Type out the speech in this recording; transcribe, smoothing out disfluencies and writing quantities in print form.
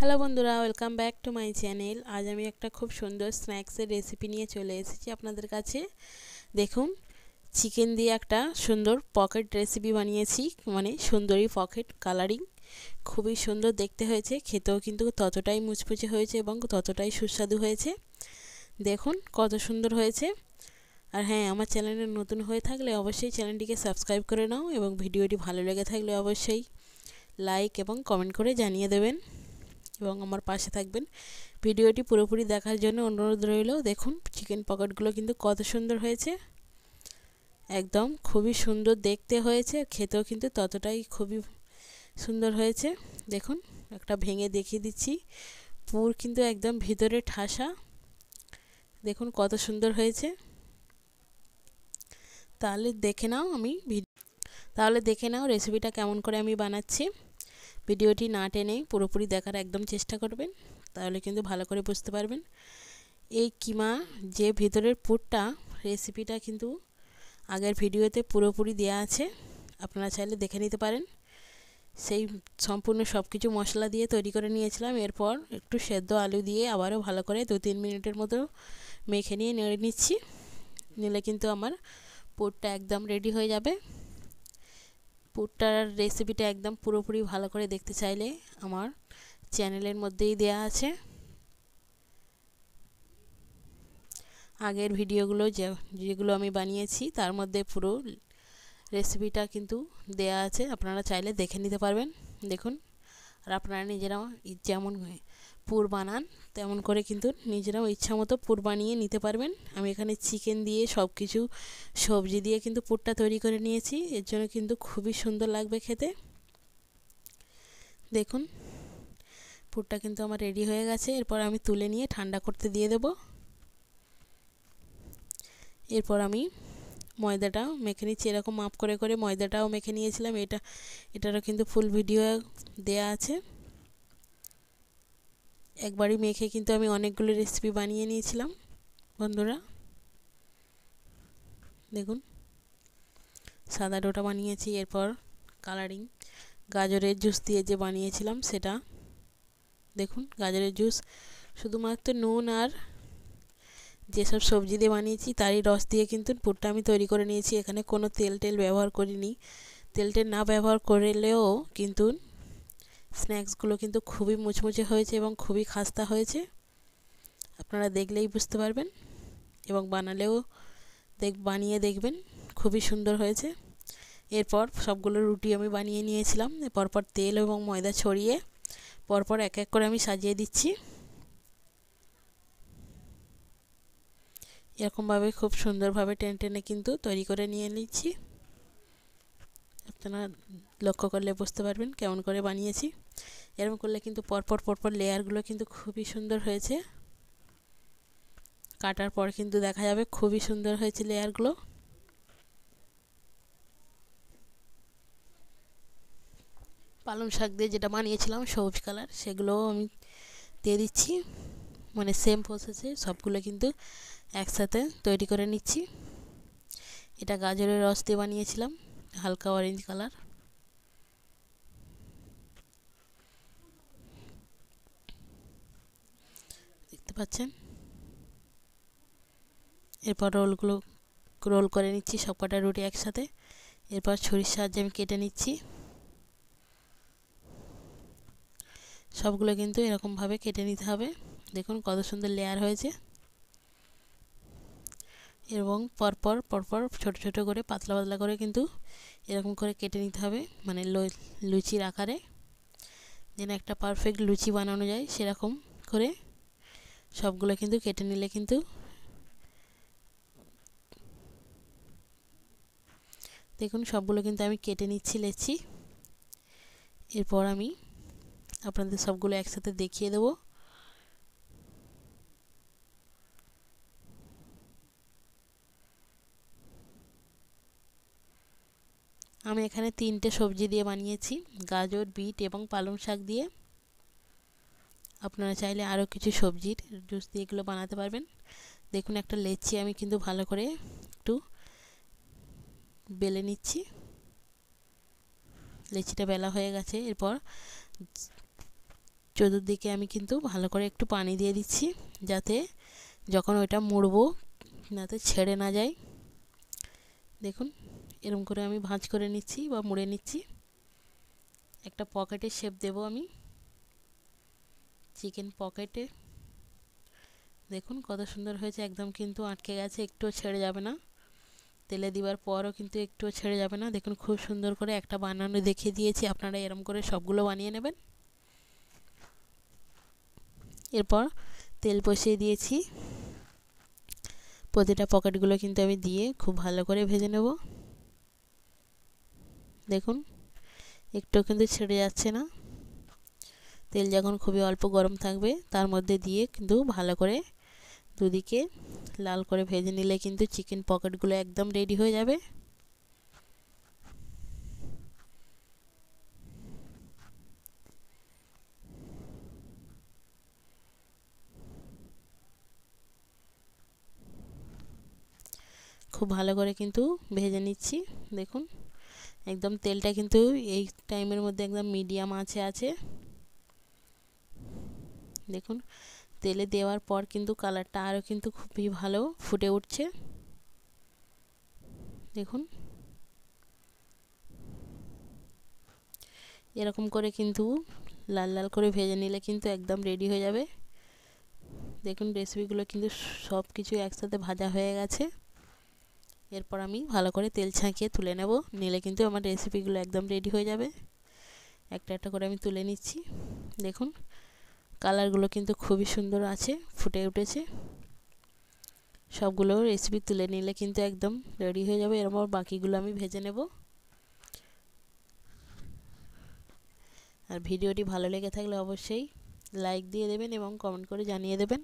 Hello বন্ধুরা, welcome back to my channel. আজ আমি একটা খুব সুন্দর স্ন্যাক্সের রেসিপি নিয়ে চলে এসেছি আপনাদের কাছে। দেখুন, চিকেন দিয়ে একটা সুন্দর পকেট রেসিপি বানিয়েছি, মানে সুন্দরী পকেট কালারিং। খুবই সুন্দর দেখতে হয়েছে, খেতেও কিন্তু ততটাই মুচমুচে হয়েছে এবং ততটাই সুস্বাদু হয়েছে। দেখুন কত সুন্দর হয়েছে। আর হ্যাঁ, আমার চ্যানেলে নতুন হয়ে থাকলে অবশ্যই চ্যানেলটিকে সাবস্ক্রাইব করে নাও এবং ভিডিওটি ভালো লেগে থাকলে অবশ্যই লাইক এবং কমেন্ট করে জানিয়ে দেবেন এবং আমার পাশে থাকবেন। ভিডিওটি পুরোপুরি দেখার জন্য অনুরোধ রইল। দেখুন চিকেন পকেটগুলো কিন্তু কত সুন্দর হয়েছে, একদম খুবই সুন্দর দেখতে হয়েছে, খেতেও কিন্তু ততটাই খুবই সুন্দর হয়েছে। দেখুন একটা ভেঙে দেখিয়ে দিচ্ছি, পুর কিন্তু একদম ভিতরে ঠাসা। দেখুন কত সুন্দর হয়েছে। তাহলে দেখে নাও রেসিপিটা কেমন করে আমি বানাচ্ছি। ভিডিওটি না টেনে পুরোপুরি দেখার একদম চেষ্টা করবেন, তাহলে কিন্তু ভালো করে বুঝতে পারবেন। এই কিমা যে ভিতরের পুরটা, রেসিপিটা কিন্তু আগের ভিডিওতে পুরোপুরি দেওয়া আছে, আপনারা চাইলে দেখে নিতে পারেন। সেই সম্পূর্ণ সব কিছু মশলা দিয়ে তৈরি করে নিয়েছিলাম। এরপর একটু সেদ্ধ আলু দিয়ে আবারও ভালো করে 2-3 মিনিটের মতো মেখে নিয়ে নেড়ে নিচ্ছি। নিলে কিন্তু আমার পুরটা একদম রেডি হয়ে যাবে। পুরটার রেসিপিটা একদম পুরোপুরি ভালো করে দেখতে চাইলে আমার চ্যানেলের মধ্যেই দেয়া আছে। আগের ভিডিওগুলো যেগুলো আমি বানিয়েছি তার মধ্যে পুরো রেসিপিটা কিন্তু দেয়া আছে, আপনারা চাইলে দেখে নিতে পারবেন। দেখুন, আর আপনারা নিজেরাও যেমন পুর বানান তেমন করে কিন্তু নিজেরাও ইচ্ছা মতো পুর বানিয়ে নিতে পারবেন। আমি এখানে চিকেন দিয়ে সব কিছু সবজি দিয়ে কিন্তু পুরটা তৈরি করে নিয়েছি, এর জন্য কিন্তু খুবই সুন্দর লাগবে খেতে। দেখুন পুরটা কিন্তু আমার রেডি হয়ে গেছে। এরপর আমি তুলে নিয়ে ঠান্ডা করতে দিয়ে দেব। এরপর আমি ময়দাটা মেখে নিচ্ছি, এরকম মাপ করে করে ময়দাটাও মেখে নিয়েছিলাম। এটারও কিন্তু ফুল ভিডিও দেয়া আছে। একবারই মেখে কিন্তু আমি অনেকগুলো রেসিপি বানিয়ে নিয়েছিলাম বন্ধুরা। দেখুন সাদা ডোটা বানিয়েছি, এরপর কালারিং গাজরের জুস দিয়ে যে বানিয়েছিলাম সেটা। দেখুন গাজরের জুস শুধুমাত্র নুন আর যেসব সবজি দিয়ে বানিয়েছি তারই রস দিয়ে কিন্তু পুরটা আমি তৈরি করে নিয়েছি। এখানে কোনো তেল ব্যবহার করিনি। তেল না ব্যবহার করলেও কিন্তু স্ন্যাক্সগুলো কিন্তু খুবই মুচমুচে হয়েছে এবং খুবই খাস্তা হয়েছে, আপনারা দেখলেই বুঝতে পারবেন এবং বানিয়ে দেখবেন, খুবই সুন্দর হয়েছে। এরপর সবগুলো রুটি আমি বানিয়ে নিয়েছিলাম। পরপর তেল এবং ময়দা ছড়িয়ে পরপর এক এক করে আমি সাজিয়ে দিচ্ছি। এরকমভাবে খুব সুন্দরভাবে টেনে টেনে কিন্তু তৈরি করে নিয়ে নিচ্ছি। আপনারা লক্ষ্য করলে বুঝতে পারবেন কেমন করে বানিয়েছি। এরকম করলে কিন্তু পরপর লেয়ারগুলো কিন্তু খুবই সুন্দর হয়েছে। কাটার পর কিন্তু দেখা যাবে খুবই সুন্দর হয়েছে লেয়ারগুলো। পালং শাক দিয়ে যেটা বানিয়েছিলাম সবুজ কালার, সেগুলোও আমি দিয়ে দিচ্ছি। মানে সেম প্রসেসে সবগুলো কিন্তু একসাথে তৈরি করে নিচ্ছি। এটা গাজরের রস দিয়ে বানিয়েছিলাম, হালকা অরেঞ্জ কালার। দেখতে পাচ্ছেন। এরপর রোল করে নিচ্ছি সবকটা রুটি একসাথে। এরপর ছুরির সাহায্যে আমি কেটে নিচ্ছি। সবগুলো কিন্তু এরকমভাবে কেটে নিতে হবে। দেখুন কত সুন্দর লেয়ার হয়েছে। এবং পরপর ছোট ছোট করে পাতলা করে কিন্তু এরকম করে কেটে নিতে হবে, মানে লুচির আকারে, যেন একটা পারফেক্ট লুচি বানানো যায় সেরকম করে সবগুলো কিন্তু কেটে নিলে কিন্তু দেখুন সবগুলো কিন্তু আমি কেটে নিচ্ছি। এরপর আমি আপনাদের সবগুলো একসাথে দেখিয়ে দেব। আমি এখানে 3টে সবজি দিয়ে বানিয়েছি, গাজর, বিট এবং পালং শাক দিয়ে। আপনারা চাইলে আরও কিছু সবজির জুস দিয়ে এগুলো বানাতে পারবেন। দেখুন একটা লেচি আমি কিন্তু ভালো করে একটু বেলে নিচ্ছি। লেচিটা বেলা হয়ে গেছে। এরপর চতুর্দিকে আমি কিন্তু ভালো করে একটু পানি দিয়ে দিচ্ছি, যাতে যখন ওইটা মুড়বো যাতে ছেড়ে না যায়। দেখুন এরকম করে আমি ভাঁজ করে নিচ্ছি বা মুড়ে নিচ্ছি। একটা পকেটে শেপ দেব আমি, চিকেন পকেটে। দেখুন কত সুন্দর হয়েছে, একদম কিন্তু আটকে গেছে, একটুও ছেড়ে যাবে না। তেলে দেওয়ার পরও কিন্তু একটুও ছেড়ে যাবে না। দেখুন খুব সুন্দর করে একটা বানানো দেখিয়ে দিয়েছি, আপনারা এরকম করে সবগুলো বানিয়ে নেবেন। এরপর তেল বসিয়ে দিয়েছি, প্রতিটা পকেটগুলো কিন্তু আমি দিয়ে খুব ভালো করে ভেজে নেব। দেখুন একটু কিন্তু ছেড়ে যাচ্ছে না। তেল যখন খুবই অল্প গরম থাকবে তার মধ্যে দিয়ে কিন্তু ভালো করে দুদিকে লাল করে ভেজে নিলে কিন্তু চিকেন পকেটগুলো একদম রেডি হয়ে যাবে। খুব ভালো করে কিন্তু ভেজে নিচ্ছি। দেখুন একদম তেলটা কিন্তু এই টাইমের মধ্যে একদম মিডিয়াম আঁচে আছে। দেখুন তেলে দেওয়ার পর কিন্তু কালারটা আরও কিন্তু খুবই ভালো ফুটে উঠছে। দেখুন এরকম করে কিন্তু লাল লাল করে ভেজে নিলে কিন্তু একদম রেডি হয়ে যাবে। দেখুন রেসিপিগুলো কিন্তু সব কিছু একসাথে ভাজা হয়ে গেছে। এরপর আমি ভালো করে তেল ছাঁকিয়ে তুলে নেব, নিলে কিন্তু আমার রেসিপিগুলো একদম রেডি হয়ে যাবে। একটা একটা করে আমি তুলে নিচ্ছি। দেখুন কালারগুলো কিন্তু খুবই সুন্দর আছে, ফুটে উঠেছে। সবগুলো রেসিপি তুলে নিলে কিন্তু একদম রেডি হয়ে যাবে। এরপর বাকিগুলো আমি ভেজে নেব। আর ভিডিওটি ভালো লেগে থাকলে অবশ্যই লাইক দিয়ে দেবেন এবং কমেন্ট করে জানিয়ে দেবেন।